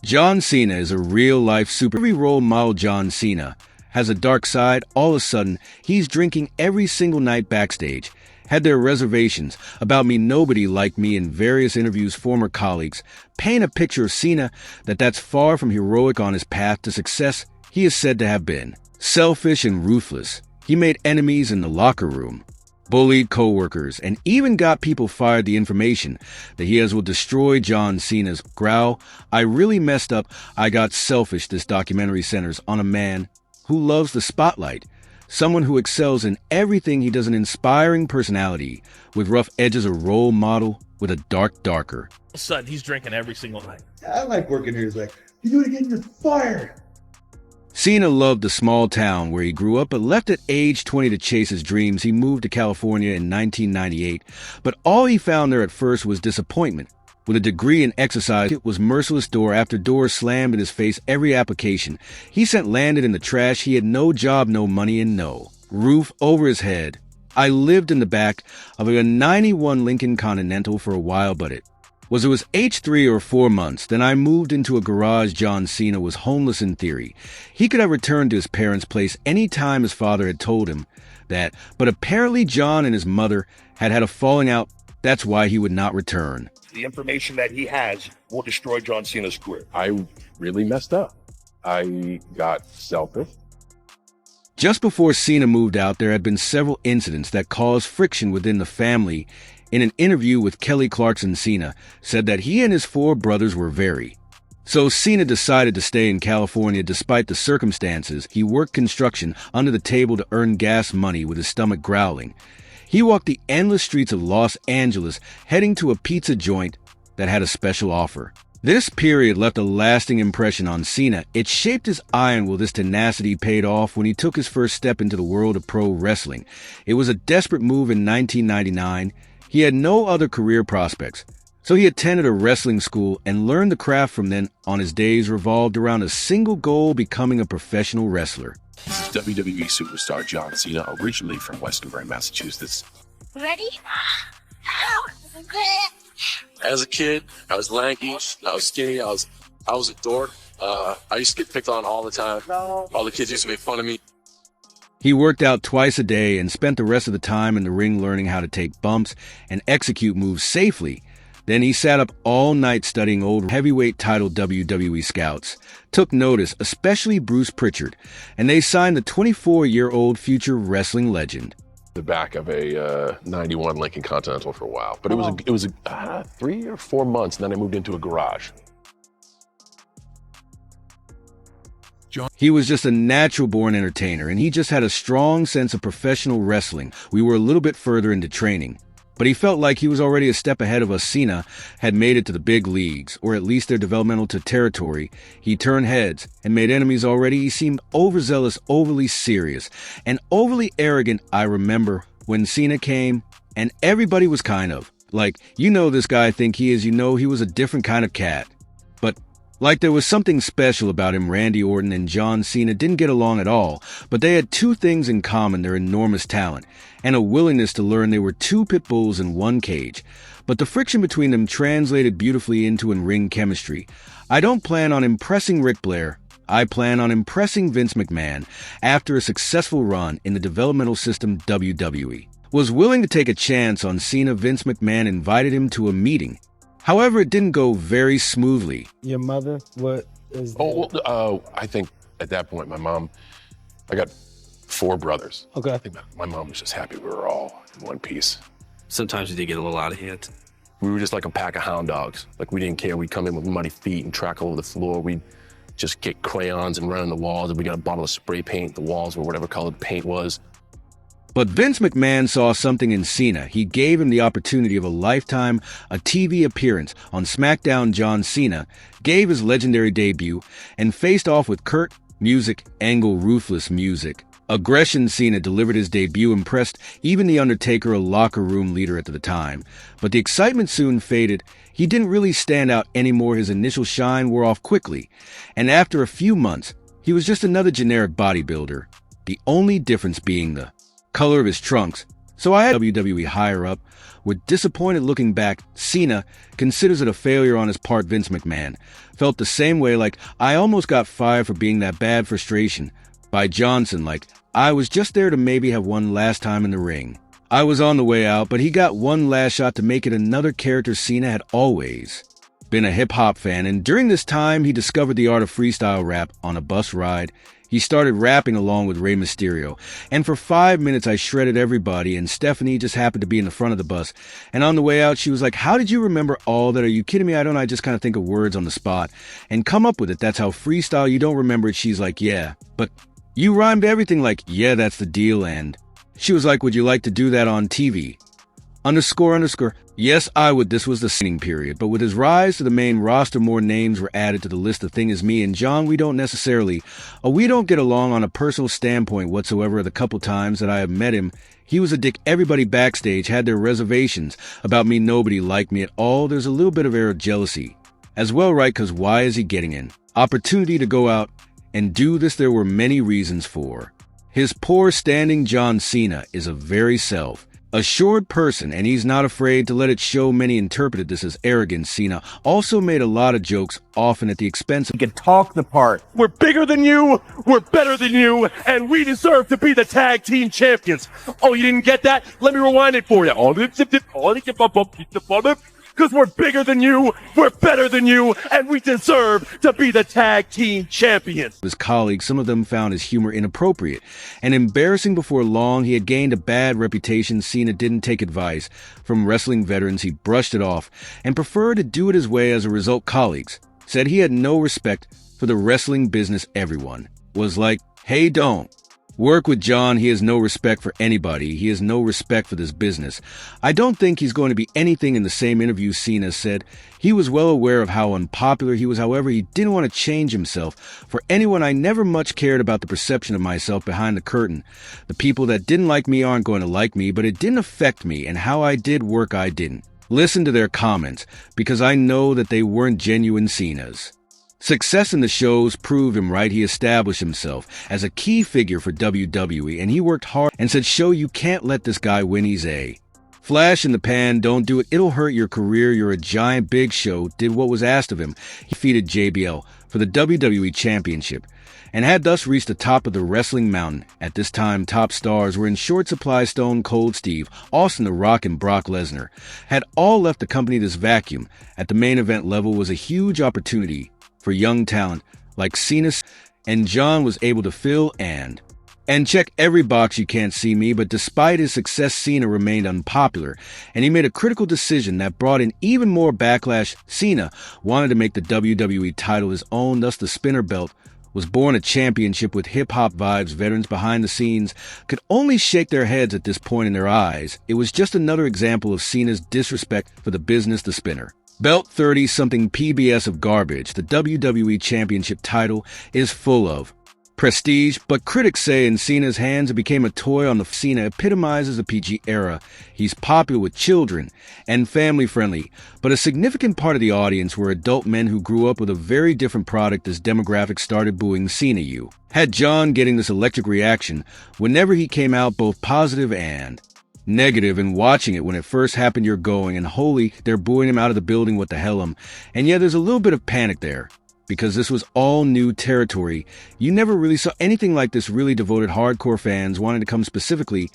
John Cena is a real-life super. Every role model John Cena has a dark side. All of a sudden, he's drinking every single night backstage. Had their reservations about me, nobody liked me. In various interviews, former colleagues paint a picture of Cena that's far from heroic on his path to success. He is said to have been selfish and ruthless. He made enemies in the locker room, bullied co-workers, and even got people fired. The information that he has will destroy John Cena's growl. I really messed up. I got selfish. This documentary centers on a man who loves the spotlight, someone who excels in everything he does, an inspiring personality with rough edges, a role model with a darker. All of a sudden, he's drinking every single night. I like working here. He's like, you do it again, you're fired. Cena loved the small town where he grew up, but left at age 20 to chase his dreams. He moved to California in 1998, but all he found there at first was disappointment. With a degree in exercise, it was merciless. Door after door slammed in his face. Every application he sent landed in the trash. He had no job, no money, and no roof over his head. I lived in the back of a 91 Lincoln Continental for a while, but it was age 3 or 4 months. Then I moved into a garage. John Cena was homeless in theory. He could have returned to his parents' place any time his father had told him that, but apparently John and his mother had a falling out. That's why he would not return. The information that he has will destroy John Cena's career. I really messed up. I got selfish. Just before Cena moved out, there had been several incidents that caused friction within the family. In an interview with Kelly Clarkson, Cena said that he and his 4 brothers were So Cena decided to stay in California despite the circumstances. He worked construction under the table to earn gas money with his stomach growling. He walked the endless streets of Los Angeles, heading to a pizza joint that had a special offer. This period left a lasting impression on Cena. It shaped his iron will. This tenacity paid off when he took his first step into the world of pro wrestling. It was a desperate move in 1999. He had no other career prospects, so he attended a wrestling school and learned the craft. From then on, his days revolved around a single goal: becoming a professional wrestler. This is WWE superstar John Cena, originally from Westover, Massachusetts. Ready? As a kid, I was lanky, I was skinny, I was a dork. I used to get picked on all the time. All the kids used to make fun of me. He worked out twice a day and spent the rest of the time in the ring learning how to take bumps and execute moves safely. Then he sat up all night studying old heavyweight title WWE scouts. Took notice, especially Bruce Pritchard, and they signed the 24-year-old future wrestling legend. The back of a 91 Lincoln Continental for a while, but it was 3 or 4 months, and then I moved into a garage. He was just a natural-born entertainer, and he just had a strong sense of professional wrestling. We were a little bit further into training, but he felt like he was already a step ahead of us. Cena had made it to the big leagues, or at least their developmental territory. He turned heads and made enemies already. He seemed overzealous, overly serious, and overly arrogant. I remember when Cena came, and everybody was kind of like, this guy think he is, he was a different kind of cat. But like there was something special about him. Randy Orton and John Cena didn't get along at all, but they had 2 things in common: their enormous talent and a willingness to learn. They were 2 pit bulls in one cage, but the friction between them translated beautifully into in-ring chemistry. I don't plan on impressing Ric Flair. I plan on impressing Vince McMahon. After a successful run in the developmental system, WWE was willing to take a chance on Cena. Vince McMahon invited him to a meeting. However, it didn't go very smoothly. Your mother, what is that? I think at that point, my mom, I got 4 brothers. Okay. I think my mom was just happy we were all in one piece. Sometimes it did get a little out of hand. We were just like a pack of hound dogs. Like, we didn't care. We'd come in with muddy feet and track all over the floor. We'd just get crayons and run on the walls. And we got a bottle of spray paint. The walls were whatever color the paint was. But Vince McMahon saw something in Cena. He gave him the opportunity of a lifetime, a TV appearance on SmackDown. John Cena gave his legendary debut and faced off with Kurt Music Angle. Ruthless music. Aggression. Cena delivered his debut, impressed even The Undertaker, a locker room leader at the time. But the excitement soon faded. He didn't really stand out anymore. His initial shine wore off quickly. And after a few months, he was just another generic bodybuilder. The only difference being the color of his trunks. So I had WWE higher up. With disappointed looking back, Cena considers it a failure on his part. Vince McMahon felt the same way, like I almost got fired for being that bad. Frustration by Johnson, like I was just there to maybe have one last time in the ring. I was on the way out, but he got one last shot to make it another character. Cena had always been a hip-hop fan, and during this time, he discovered the art of freestyle rap on a bus ride. He started rapping along with Rey Mysterio, and for 5 minutes I shredded everybody, and Stephanie just happened to be in the front of the bus. And on the way out, she was like, how did you remember all that? Are you kidding me? I just kind of think of words on the spot and come up with it. That's how freestyle, you don't remember it. She's like, yeah, but you rhymed everything. Like, yeah, that's the deal. And she was like, would you like to do that on TV? __. Yes, I would. This was the singing period, but with his rise to the main roster, more names were added to the list. The thing is, me and John, we don't get along on a personal standpoint whatsoever. The couple times that I have met him, he was a dick. Everybody backstage had their reservations about me. Nobody liked me at all. There's a little bit of air of jealousy as well, right? Because why is he getting an opportunity to go out and do this? There were many reasons for his poor standing. John Cena is a very self-assured person, and he's not afraid to let it show. Many interpreted this as arrogance. Cena also made a lot of jokes, often at the expense of He can talk the part. We're bigger than you, we're better than you, and we deserve to be the tag team champions. Oh, you didn't get that? Let me rewind it for you. Because we're bigger than you, we're better than you, and we deserve to be the tag team champions. His colleagues, some of them found his humor inappropriate and embarrassing. Before long, he had gained a bad reputation. Cena didn't take advice from wrestling veterans. He brushed it off and preferred to do it his way. As a result, colleagues said he had no respect for the wrestling business. Everyone was like, hey, don't work with John. He has no respect for anybody. He has no respect for this business. I don't think he's going to be anything. In the same interview, Cena said he was well aware of how unpopular he was. However, he didn't want to change himself for anyone. I never much cared about the perception of myself behind the curtain. The people that didn't like me aren't going to like me, but it didn't affect me, and how I did work, I didn't listen to their comments because I know that they weren't genuine. Cena's success in the shows proved him right. He established himself as a key figure for WWE, and he worked hard and said, show you can't let this guy win. He's a flash in the pan. Don't do it. It'll hurt your career. You're a giant. Big Show did what was asked of him. He defeated JBL for the WWE Championship and had thus reached the top of the wrestling mountain. At this time, top stars were in short supply. Stone Cold Steve Austin, The Rock, and Brock Lesnar had all left the company. This vacuum at the main event level was a huge opportunity for young talent like Cena, and John was able to fill and check every box. You can't see me, but despite his success, Cena remained unpopular, and he made a critical decision that brought in even more backlash. Cena wanted to make the WWE title his own, thus the spinner belt was born. A championship with hip-hop vibes. Veterans behind the scenes could only shake their heads at this point. In their eyes, it was just another example of Cena's disrespect for the business. The spinner belt, 30-something PBS of garbage. The WWE Championship title is full of prestige, but critics say in Cena's hands it became a toy. On the Cena epitomizes the PG era. He's popular with children and family-friendly, but a significant part of the audience were adult men who grew up with a very different product. As demographics started booing Cena, you had John getting this electric reaction whenever he came out, both positive and negative. And watching it when it first happened, you're going, and holy, they're booing him out of the building. What the hell? And yeah, there's a little bit of panic there because this was all new territory. You never really saw anything like this. Really devoted hardcore fans wanted to come specifically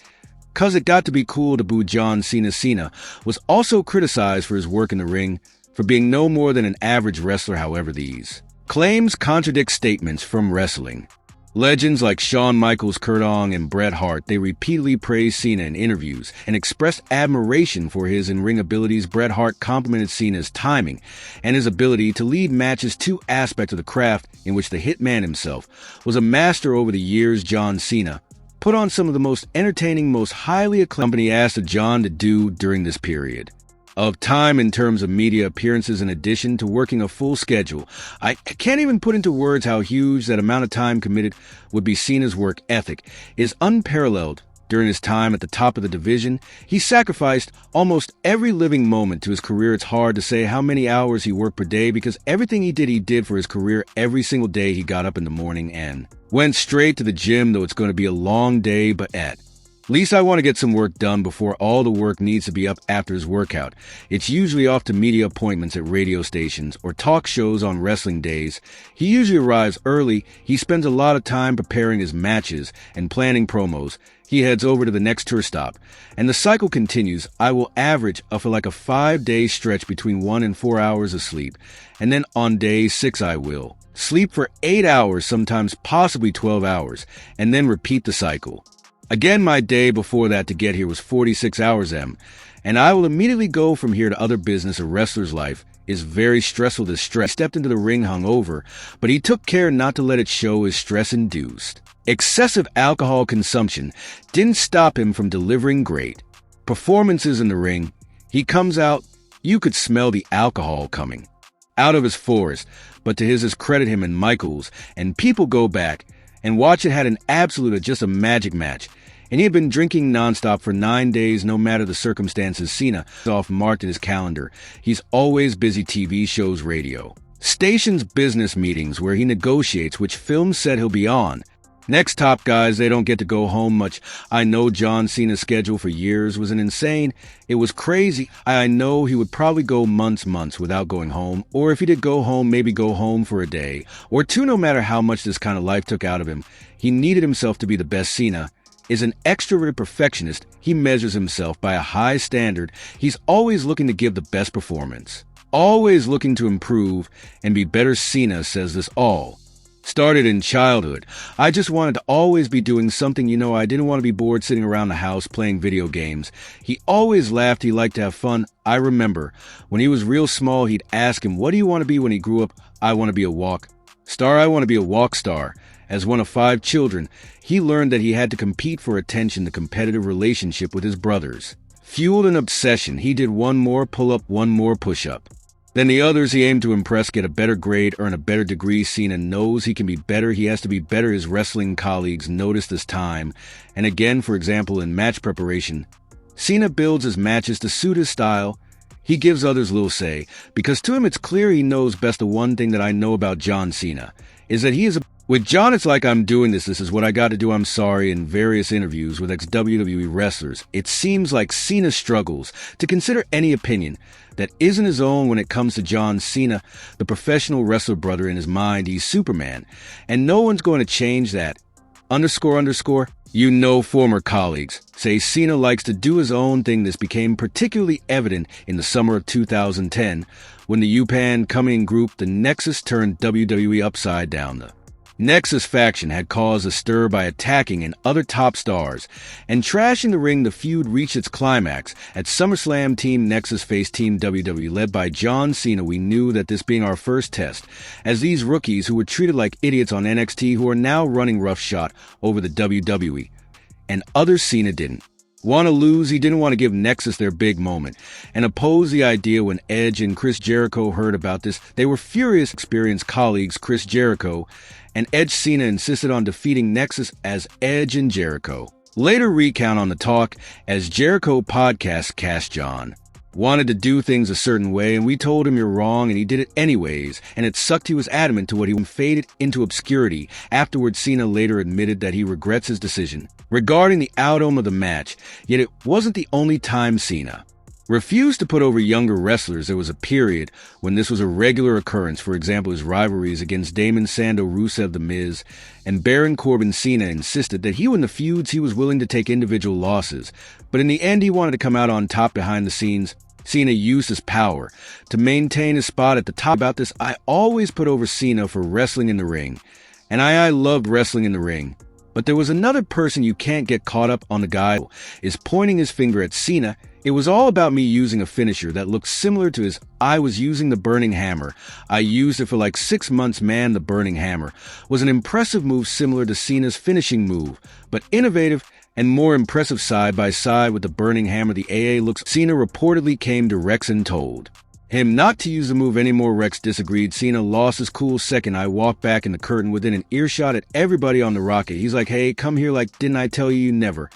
because it got to be cool to boo John Cena. Cena was also criticized for his work in the ring, for being no more than an average wrestler. However, these claims contradict statements from wrestling legends like Shawn Michaels, Kurt Angle, and Bret Hart. They repeatedly praised Cena in interviews and expressed admiration for his in-ring abilities. Bret Hart complimented Cena's timing and his ability to lead matches, two aspects of the craft in which the Hitman himself was a master. Over the years, John Cena put on some of the most entertaining, most highly acclaimed company asked of John to do during this period of time in terms of media appearances. In addition to working a full schedule, I can't even put into words how huge that amount of time committed would be. Cena's work ethic is unparalleled. During his time at the top of the division, he sacrificed almost every living moment to his career. It's hard to say how many hours he worked per day because everything he did for his career. Every single day he got up in the morning and went straight to the gym, though it's going to be a long day, but at Least I want to get some work done before all the work needs to be up after his workout. It's usually off to media appointments at radio stations or talk shows on wrestling days. He usually arrives early. He spends a lot of time preparing his matches and planning promos. He heads over to the next tour stop. And the cycle continues. I will average for like a 5-day stretch between 1 and 4 hours of sleep. And then on day 6 I will sleep for 8 hours, sometimes possibly 12 hours, and then repeat the cycle. Again, my day before that to get here was 46 hours and I will immediately go from here to other business. A wrestler's life is very stressful to stress. He stepped into the ring hungover, but he took care not to let it show as stress-induced. Excessive alcohol consumption didn't stop him from delivering great performances in the ring. He comes out, you could smell the alcohol coming out of his forest, but to his credit, him and Michaels and people go back and watch it, had an absolute, just a magic match. And he had been drinking nonstop for 9 days, no matter the circumstances. Cena off marked in his calendar. He's always busy. TV shows, radio stations, business meetings where he negotiates which film set he'll be on. Next, top guys, they don't get to go home much. I know John Cena's schedule for years was insane. It was crazy. I know he would probably go months without going home. Or if he did go home, maybe go home for a day or two. No matter how much this kind of life took out of him, he needed himself to be the best. Cena is an extroverted perfectionist. He measures himself by a high standard. He's always looking to give the best performance, always looking to improve and be better. Cena says this all started in childhood. I just wanted to always be doing something. I didn't want to be bored sitting around the house playing video games. He always laughed. He liked to have fun. I remember when he was real small, he'd ask him, what do you want to be when he grew up? I want to be a walk star. I want to be a walk star. As one of 5 children, he learned that he had to compete for attention, the competitive relationship with his brothers. Fueled an obsession, he did one more pull-up, one more push-up than the others. He aimed to impress, get a better grade, earn a better degree. Cena knows he can be better. He has to be better. His wrestling colleagues notice this time and again. For example, in match preparation, Cena builds his matches to suit his style. He gives others little say, because to him it's clear he knows best. The one thing that I know about John Cena is that he is with John, it's like, I'm doing this. This is what I got to do. I'm sorry. In various interviews with ex-WWE wrestlers, it seems like Cena struggles to consider any opinion that isn't his own when it comes to John Cena, the professional wrestler brother. In his mind, he's Superman, and no one's going to change that. __. Former colleagues say Cena likes to do his own thing. This became particularly evident in the summer of 2010 when the Japan coming group, the Nexus, turned WWE upside down. The Nexus faction had caused a stir by attacking and other top stars and trashing the ring. The feud reached its climax at SummerSlam. Team Nexus faced Team WWE, led by John Cena. We knew that this being our first test, as these rookies who were treated like idiots on NXT, who are now running roughshod over the WWE, and others. Cena didn't want to lose. He didn't want to give Nexus their big moment and oppose the idea. When Edge and Chris Jericho heard about this, they were furious. Experienced colleagues Chris Jericho and Edge. Cena insisted on defeating Nexus as Edge and Jericho later recount on the talk as Jericho podcast cast. John wanted to do things a certain way, and we told him you're wrong, and he did it anyways, and it sucked. He was adamant to what he faded into obscurity. Afterwards, Cena later admitted that he regrets his decision regarding the outcome of the match, yet it wasn't the only time Cena refused to put over younger wrestlers. There was a period when this was a regular occurrence. For example, his rivalries against Damon Sandow, Rusev, The Miz, and Baron Corbin. Cena insisted that in the feuds he was willing to take individual losses, but in the end he wanted to come out on top. Behind the scenes, Cena used his power to maintain his spot at the top. About this, I always put over Cena for wrestling in the ring, and I loved wrestling in the ring. But there was another person you can't get caught up on. The guy is pointing his finger at Cena. It was all about me using a finisher that looked similar to his. I was using the Burning Hammer. I used it for like 6 months. Man, the Burning Hammer was an impressive move similar to Cena's finishing move, but innovative and more impressive. Side by side with the Burning Hammer, the AA looks. Cena reportedly came to Rex and told him not to use the move anymore. Rex disagreed. Cena lost his cool second. I walked back in the curtain within an earshot at everybody on the rocket. He's like, hey, come here. Like, didn't I tell you never?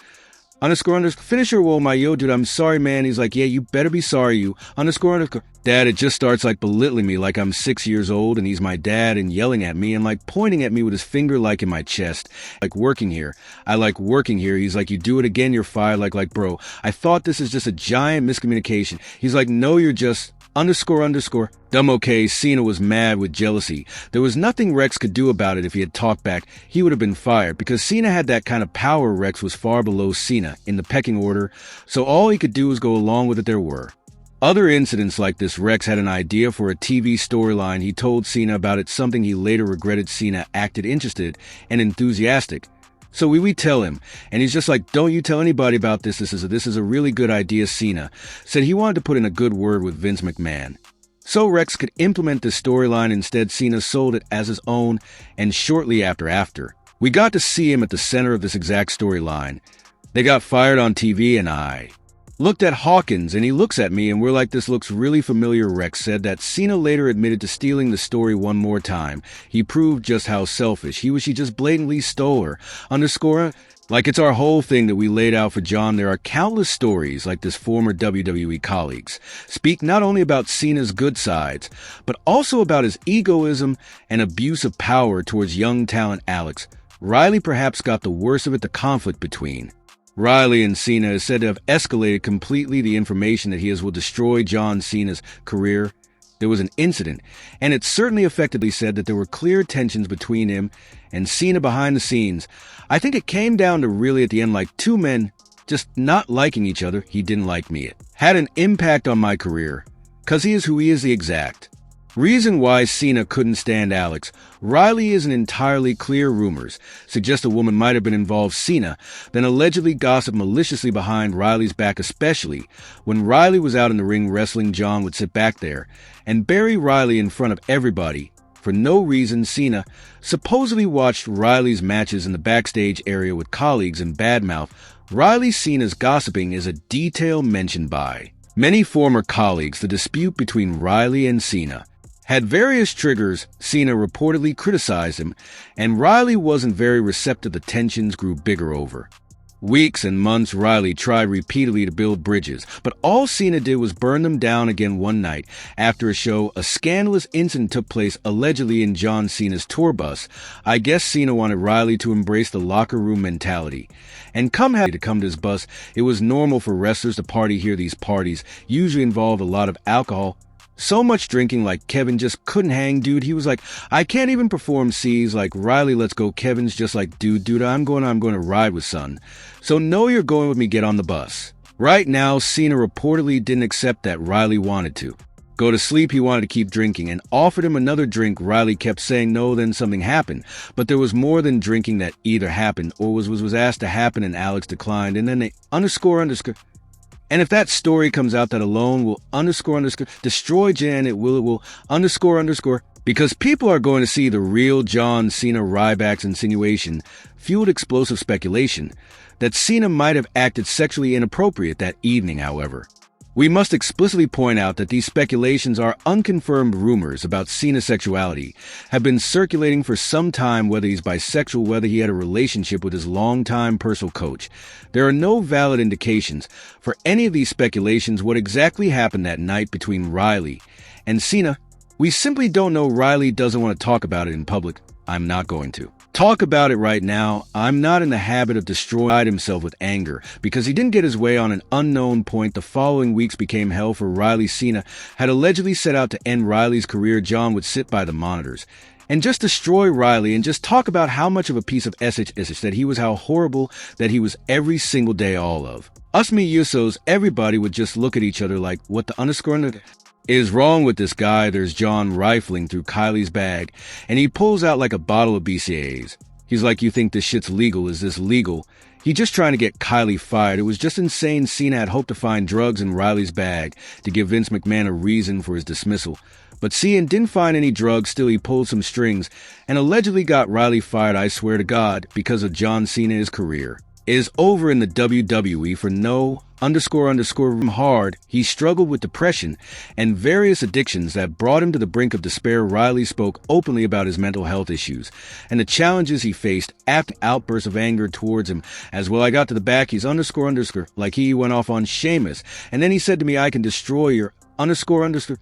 __ finisher. Well, my yo, dude, I'm sorry, man. He's like, yeah, you better be sorry, you __ Dad, it just starts like belittling me like I'm 6 years old and he's my dad and yelling at me and like pointing at me with his finger like in my chest. Like working here. I like working here. He's like, you do it again, you're fired. Like, bro, I thought this is just a giant miscommunication. He's like, no, you're just __. Dumb. Okay, Cena was mad with jealousy. There was nothing Rex could do about it. If he had talked back, he would have been fired because Cena had that kind of power. Rex was far below Cena in the pecking order, so all he could do was go along with it. There were other incidents like this. Rex had an idea for a TV storyline. He told Cena about it, something he later regretted. Cena acted interested and enthusiastic. So we tell him, and he's just like, don't you tell anybody about this. This is a really good idea. Cena said he wanted to put in a good word with Vince McMahon, so Rex could implement this storyline. Instead, Cena sold it as his own, and shortly after, we got to see him at the center of this exact storyline. They got fired on TV, and I looked at Hawkins, and he looks at me, and we're like, this looks really familiar. Rex said that Cena later admitted to stealing the story one more time. He proved just how selfish he was. She just blatantly stole her. _ like it's our whole thing that we laid out for John. There are countless stories like this. Former WWE colleagues speak not only about Cena's good sides, but also about his egoism and abuse of power towards young talent Alex. Riley perhaps got the worst of it. The conflict between Riley and Cena is said to have escalated completely. The information that he will destroy John Cena's career. There was an incident, and it certainly effectively said that there were clear tensions between him and Cena behind the scenes. I think it came down to really at the end like two men just not liking each other. He didn't like me. It had an impact on my career, because he is who he is. The exact reason why Cena couldn't stand Alex Riley isn't entirely clear. Rumors suggest a woman might have been involved. Cena then allegedly gossiped maliciously behind Riley's back, especially when Riley was out in the ring wrestling. John would sit back there and bury Riley in front of everybody for no reason. Cena supposedly watched Riley's matches in the backstage area with colleagues and badmouth Riley. Cena's gossiping is a detail mentioned by many former colleagues. The dispute between Riley and Cena had various triggers. Cena reportedly criticized him, and Riley wasn't very receptive. The tensions grew bigger over weeks and months. Riley tried repeatedly to build bridges, but all Cena did was burn them down again. One night after a show, a scandalous incident took place, allegedly in John Cena's tour bus. I guess Cena wanted Riley to embrace the locker room mentality and come to his bus. It was normal for wrestlers to party here. These parties usually involve a lot of alcohol. So much drinking, like Kevin just couldn't hang, dude. He was like, I can't even perform C's. Like, Riley, let's go. Kevin's just like, dude, I'm going to ride with son. So no, you're going with me. Get on the bus. Right now, Cena reportedly didn't accept that. Riley wanted to go to sleep. He wanted to keep drinking and offered him another drink. Riley kept saying no. Then something happened, but there was more than drinking that either happened or was asked to happen, and Alex declined. And then they __. And if that story comes out, that alone will __ destroy Jan. It will __, because people are going to see the real John Cena. Ryback's insinuation fueled explosive speculation that Cena might have acted sexually inappropriate that evening. However, we must explicitly point out that these speculations are unconfirmed rumors about Cena's sexuality, have been circulating for some time, whether he's bisexual, whether he had a relationship with his longtime personal coach. There are no valid indications for any of these speculations. What exactly happened that night between Riley and Cena, we simply don't know. Riley doesn't want to talk about it in public. I'm not going to talk about it right now. I'm not in the habit of destroying himself with anger because he didn't get his way on an unknown point. The following weeks became hell for Riley. Cena had allegedly set out to end Riley's career. John would sit by the monitors and just destroy Riley and just talk about how much of a piece of SH that he was, how horrible that he was every single day. All of us, me, Usos, everybody would just look at each other like, what the _ is wrong with this guy? There's John rifling through Kylie's bag, and he pulls out like a bottle of BCAAs. He's like, you think this shit's legal? Is this legal? He just trying to get Kylie fired. It was just insane. Cena had hoped to find drugs in Riley's bag to give Vince McMahon a reason for his dismissal. But Cena didn't find any drugs. Still, he pulled some strings and allegedly got Riley fired. I swear to God, because of John Cena, his career is over in the WWE for no __ hard. He struggled with depression and various addictions that brought him to the brink of despair. Riley spoke openly about his mental health issues and the challenges he faced after outbursts of anger towards him as well. I got to the back. He's __ like he went off on Sheamus. And then he said to me, I can destroy your __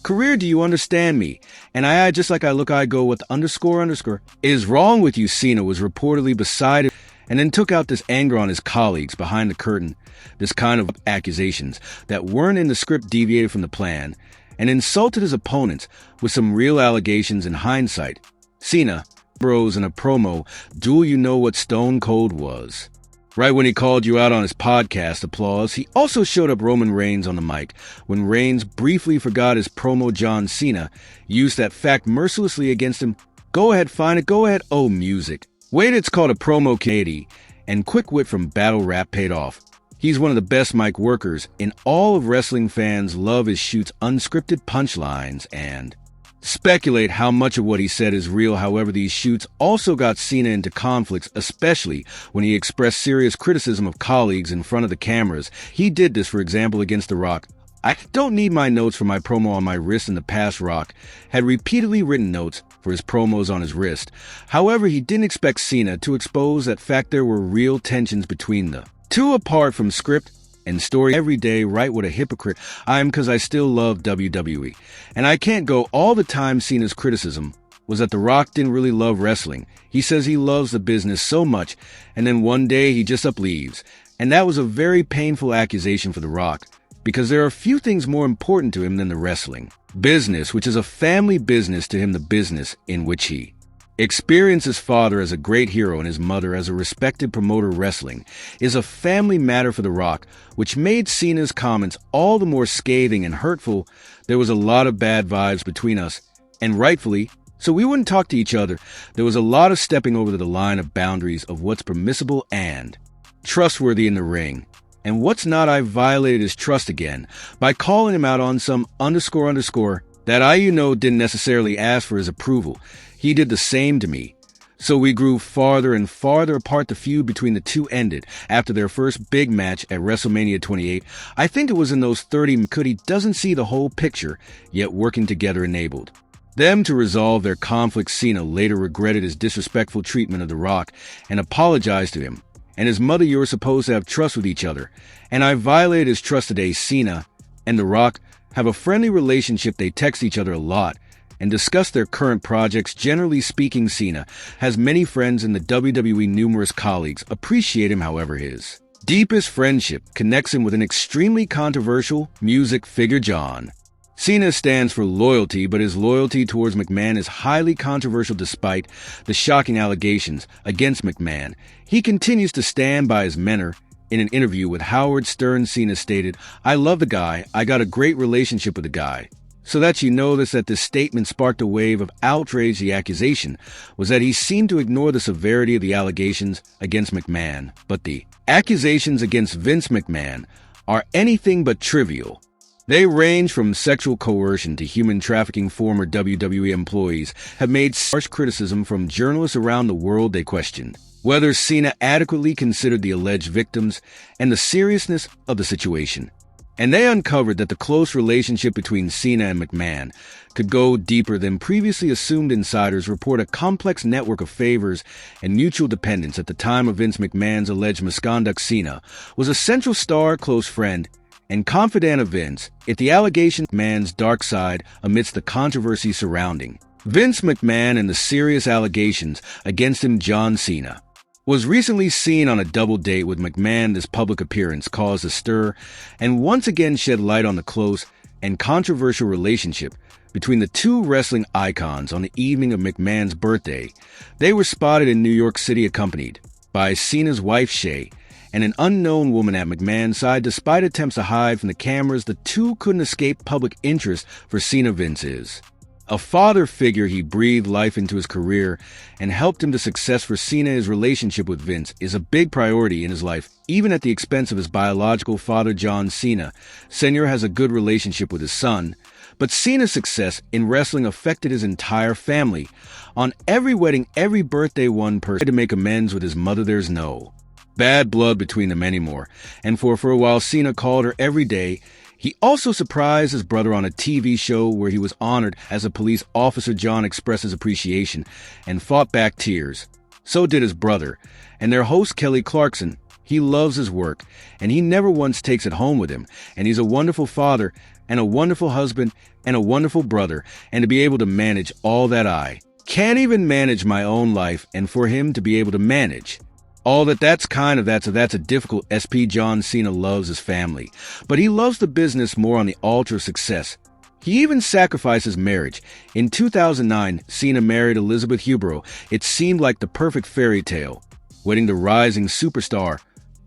Career, do you understand me? And I just like I look, I go with underscore. Is wrong with you, Cena was reportedly beside him and then took out this anger on his colleagues behind the curtain, this kind of accusations that weren't in the script deviated from the plan, and insulted his opponents with some real allegations in hindsight. Cena bros in a promo, do you know what Stone Cold was? Right when he called you out on his podcast, applause, he also showed up Roman Reigns on the mic. When Reigns briefly forgot his promo, John Cena used that fact mercilessly against him. Go ahead, find it, go ahead, oh music. Wait, it's called a promo Katie, and quick wit from battle rap paid off. He's one of the best mic workers, and all of wrestling fans love his shoots unscripted punchlines and speculate how much of what he said is real. However, these shoots also got Cena into conflicts, especially when he expressed serious criticism of colleagues in front of the cameras. He did this, for example, against The Rock. I don't need my notes for my promo on my wrist. In the past, Rock had repeatedly written notes for his promos on his wrist. However, he didn't expect Cena to expose that fact there were real tensions between the two apart from script and story. Every day, right, what a hypocrite I am, because I still love WWE. And I can't go all the time. Cena's criticism was that The Rock didn't really love wrestling. He says he loves the business so much, and then one day he just leaves. And that was a very painful accusation for The Rock, because there are few things more important to him than the wrestling business, which is a family business to him, the business in which he experienced his father as a great hero and his mother as a respected promoter. Wrestling is a family matter for The Rock, which made Cena's comments all the more scathing and hurtful. There was a lot of bad vibes between us, and rightfully so. We wouldn't talk to each other. There was a lot of stepping over the line of boundaries of what's permissible and trustworthy in the ring, and what's not. I violated his trust again by calling him out on some underscore that I didn't necessarily ask for his approval. He did the same to me. So we grew farther and farther apart. The feud between the two ended after their first big match at WrestleMania 28. I think it was in those 30. He doesn't see the whole picture, yet working together enabled them to resolve their conflict. Cena later regretted his disrespectful treatment of The Rock and apologized to him and his mother. You're supposed to have trust with each other, and I violated his trust today. Cena and The Rock have a friendly relationship. They text each other a lot and discuss their current projects. Generally speaking, Cena has many friends in the WWE. Numerous colleagues appreciate him. However, his deepest friendship connects him with an extremely controversial music figure. John Cena stands for loyalty, but his loyalty towards McMahon is highly controversial. Despite the shocking allegations against McMahon, he continues to stand by his mentor. In an interview with Howard Stern, Cena stated, "I love the guy. I got a great relationship with the guy." So that you know that this statement sparked a wave of outrage. The accusation was that he seemed to ignore the severity of the allegations against McMahon. But the accusations against Vince McMahon are anything but trivial. They range from sexual coercion to human trafficking. Former WWE employees have made harsh criticism from journalists around the world. They questioned whether Cena adequately considered the alleged victims and the seriousness of the situation. And they uncovered that the close relationship between Cena and McMahon could go deeper than previously assumed. Insiders report a complex network of favors and mutual dependence. At the time of Vince McMahon's alleged misconduct, Cena was a central star, close friend, and confidant of Vince. If the allegation McMahon's dark side amidst the controversy surrounding Vince McMahon and the serious allegations against him, John Cena was recently seen on a double date with McMahon. This public appearance caused a stir and once again shed light on the close and controversial relationship between the two wrestling icons. On the evening of McMahon's birthday, they were spotted in New York City accompanied by Cena's wife Shay and an unknown woman at McMahon's side. Despite attempts to hide from the cameras, the two couldn't escape public interest for Cena. Vince is a father figure. He breathed life into his career and helped him to success. For Cena, his relationship with Vince is a big priority in his life, even at the expense of his biological father. John Cena Sr. has a good relationship with his son, but Cena's success in wrestling affected his entire family. On every wedding, every birthday, one person tried to make amends with his mother. There's no bad blood between them anymore, and for a while Cena called her every day. He also surprised his brother on a TV show where he was honored as a police officer. John expressed his appreciation and fought back tears. So did his brother and their host Kelly Clarkson. He loves his work and he never once takes it home with him, and he's a wonderful father and a wonderful husband and a wonderful brother, and to be able to manage all that I can't even manage my own life, and for him to be able to manage all that's a difficult. John Cena loves his family, but he loves the business more on the altar of success. He even sacrifices marriage. In 2009, Cena married Elizabeth Hubero. It seemed like the perfect fairy tale, wedding the rising superstar.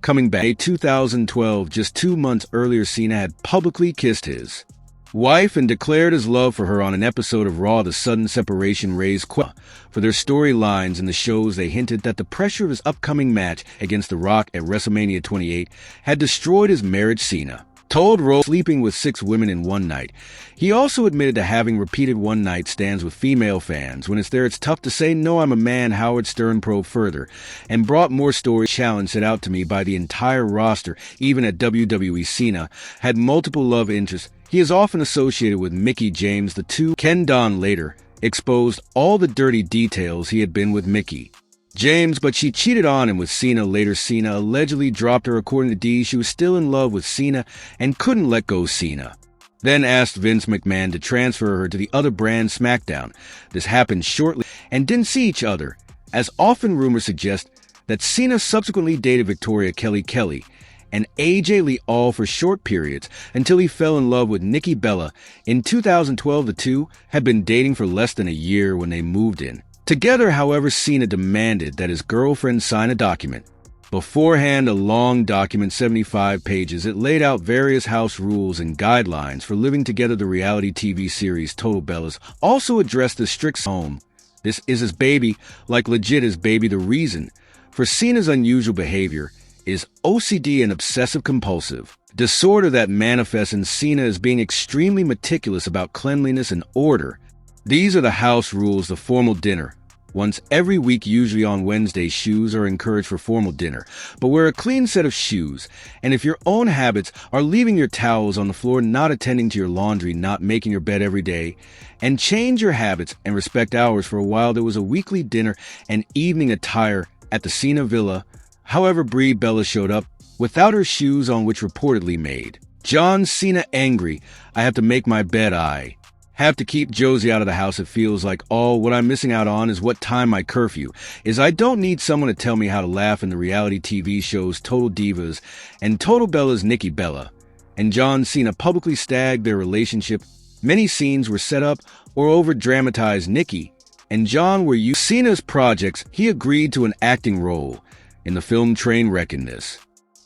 Coming back in 2012, just 2 months earlier, Cena had publicly kissed his wife and declared his love for her on an episode of Raw. The sudden separation raised questions for their storylines in the shows. They hinted that the pressure of his upcoming match against The Rock at WrestleMania 28 had destroyed his marriage. Cena told Raw sleeping with 6 women in one night. He also admitted to having repeated one-night stands with female fans. When it's there, it's tough to say no. I'm a man. Howard Stern probed further and brought more stories. Challenge set out to me by the entire roster, even at WWE. Cena had multiple love interests. He is often associated with Mickie James. The two, Ken Don, later exposed all the dirty details he had been with Mickie James, but she cheated on him with Cena. Later, Cena allegedly dropped her. According to D, she was still in love with Cena and couldn't let go. Cena then asked Vince McMahon to transfer her to the other brand, SmackDown. This happened shortly and didn't see each other, as often rumors suggest that Cena subsequently dated Victoria Kelly and AJ Lee, all for short periods, until he fell in love with Nikki Bella. In 2012, the two had been dating for less than a year when they moved in together. However, Cena demanded that his girlfriend sign a document beforehand, a long document, 75 pages. It laid out various house rules and guidelines for living together. The reality TV series Total Bellas also addressed the strict home. This is his baby, like legit his baby. The reason for Cena's unusual behavior is OCD, an obsessive-compulsive disorder that manifests in Cena as being extremely meticulous about cleanliness and order. These are the house rules. The formal dinner once every week, usually on Wednesday. Shoes are encouraged for formal dinner, but wear a clean set of shoes. And if your own habits are leaving your towels on the floor, not attending to your laundry, not making your bed every day, and change your habits and respect hours. For a while, there was a weekly dinner and evening attire at the Cena Villa. However, Brie Bella showed up without her shoes on, which reportedly made John Cena angry. I have to make my bed. I have to keep Josie out of the house. It feels like all what I'm missing out on is what time my curfew is. I don't need someone to tell me how to laugh. In the reality TV shows Total Divas and Total Bellas, Nikki Bella and John Cena publicly stagged their relationship. Many scenes were set up or over-dramatized. Nikki and John were used Cena's projects. He agreed to an acting role in the film Trainwreck. In this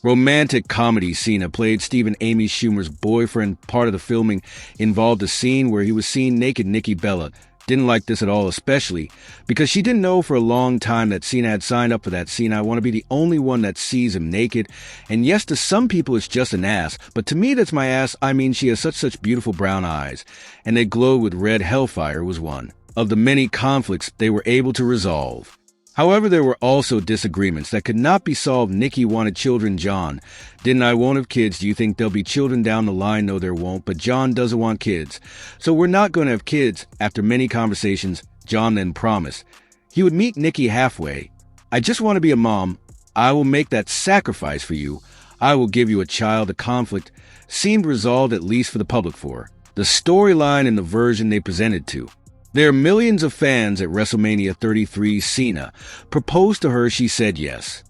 romantic comedy, Cena played Stephen Amy Schumer's boyfriend. Part of the filming involved a scene where he was seen naked. Nikki Bella didn't like this at all, especially because she didn't know for a long time that Cena had signed up for that scene. I want to be the only one that sees him naked. And yes, to some people it's just an ass, but to me that's my ass. I mean, she has such beautiful brown eyes, and they glowed with red. Hellfire was one of the many conflicts they were able to resolve. However, there were also disagreements that could not be solved. Nikki wanted children. John didn't. I won't have kids. Do you think there'll be children down the line? No, there won't. But John doesn't want kids. So we're not going to have kids. After many conversations, John then promised he would meet Nikki halfway. I just want to be a mom. I will make that sacrifice for you. I will give you a child. The conflict seemed resolved, at least for the public. For the storyline and the version they presented to there are millions of fans at WrestleMania 33. Cena proposed to her. She said yes.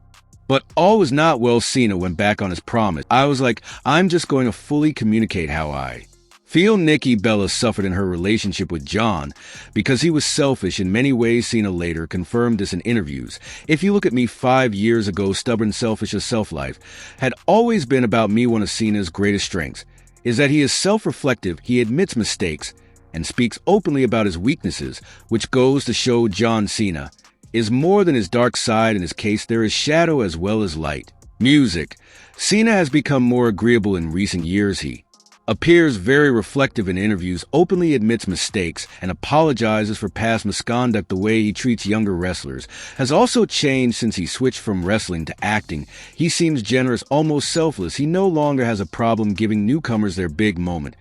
But all was not well. Cena went back on his promise. I was like, I'm just going to fully communicate how I feel. Nikki Bella suffered in her relationship with John because he was selfish in many ways. Cena later confirmed this in interviews. If you look at me 5 years ago, stubborn, selfish as self-life had always been about me. One of Cena's greatest strengths is that he is self-reflective. He admits mistakes and speaks openly about his weaknesses, which goes to show John Cena is more than his dark side. In his case, there is shadow as well as light. Music. Cena has become more agreeable in recent years. He appears very reflective in interviews, openly admits mistakes, and apologizes for past misconduct. The way he treats younger wrestlers has also changed since he switched from wrestling to acting. He seems generous, almost selfless. He no longer has a problem giving newcomers their big moment.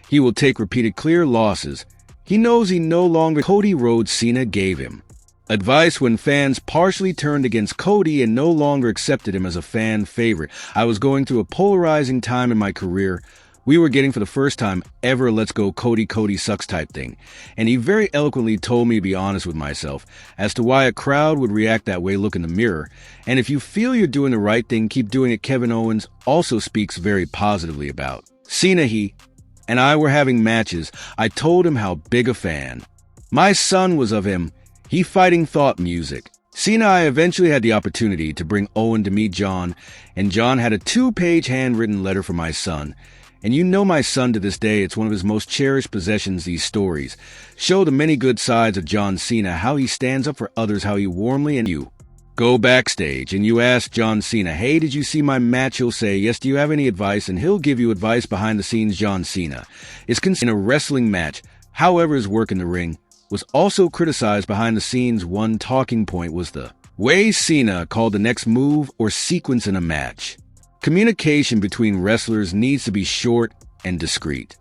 He will take repeated clear losses. He knows he no longer Cody Rhodes. Cena gave him advice when fans partially turned against Cody and no longer accepted him as a fan favorite. I was going through a polarizing time in my career We were getting for the first time ever a let's go Cody sucks type thing, and he very eloquently told me to be honest with myself as to why a crowd would react that way. Look in the mirror, and if you feel you're doing the right thing, keep doing it. Kevin Owens also speaks very positively about Cena. He and I were having matches. I told him how big a fan my son was of him. He fighting thought music. Cena, I eventually had the opportunity to bring Owen to meet John, and John had a 2-page handwritten letter for my son. And you know my son to this day, it's one of his most cherished possessions. These stories show the many good sides of John Cena, how he stands up for others, how he warmly and you go backstage and you ask John Cena, hey, did you see my match? He'll say, yes, do you have any advice? And he'll give you advice behind the scenes. John Cena is considered in a wrestling match. However, his work in the ring was also criticized behind the scenes. One talking point was the way Cena called the next move or sequence in a match. Communication between wrestlers needs to be short and discreet.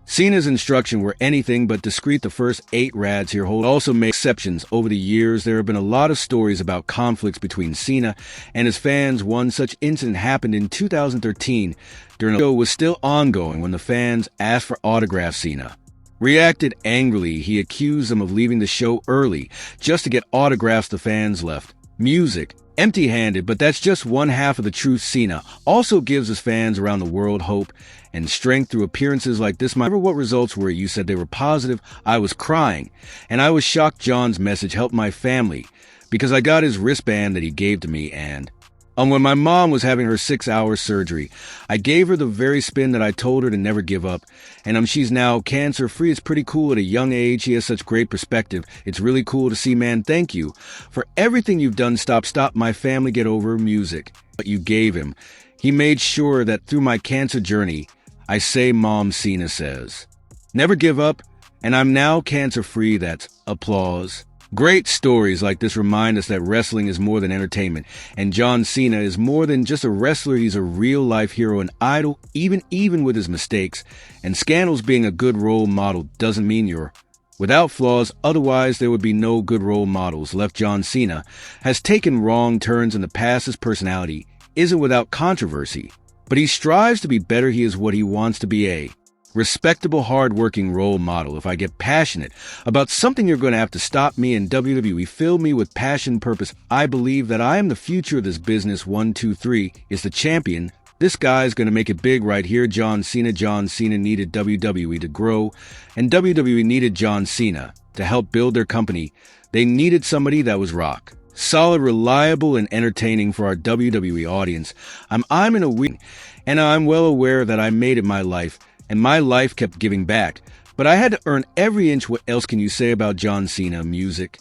Cena's instructions were anything but discreet. The first 8 rads here hold also make exceptions. Over the years, there have been a lot of stories about conflicts between Cena and his fans. One such incident happened in 2013 during a show was still ongoing when the fans asked for autographs. Cena reacted angrily. He accused them of leaving the show early just to get autographs. The fans left music empty-handed, but that's just one half of the truth. Cena also gives his fans around the world hope and strength through appearances like this. Remember what results were? You said they were positive. I was crying, and I was shocked. John's message helped my family because I got his wristband that he gave to me, and when my mom was having her 6-hour surgery, I gave her the very spin that I told her to never give up. And she's now cancer-free. It's pretty cool at a young age. He has such great perspective. It's really cool to see, man. Thank you for everything you've done. Stop my family get over music. What you gave him. He made sure that through my cancer journey, I say, Mom, Cena says, never give up. And I'm now cancer-free. That's applause. Great stories like this remind us that wrestling is more than entertainment, and John Cena is more than just a wrestler. He's a real-life hero and idol, even with his mistakes and scandals. Being a good role model doesn't mean you're without flaws, otherwise there would be no good role models left. John Cena has taken wrong turns in the past. His personality isn't without controversy, but he strives to be better. He is what he wants to be, a respectable, hard-working role model. If I get passionate about something, you're going to have to stop me. In WWE, fill me with passion, purpose. I believe that I am the future of this business. 1, 2, 3 is the champion. This guy's going to make it big right here. John Cena. John Cena needed WWE to grow, and WWE needed John Cena to help build their company. They needed somebody that was rock solid, reliable, and entertaining for our WWE audience. I'm in a week, and I'm well aware that I made it my life, and my life kept giving back. But I had to earn every inch. What else can you say about John Cena? Music.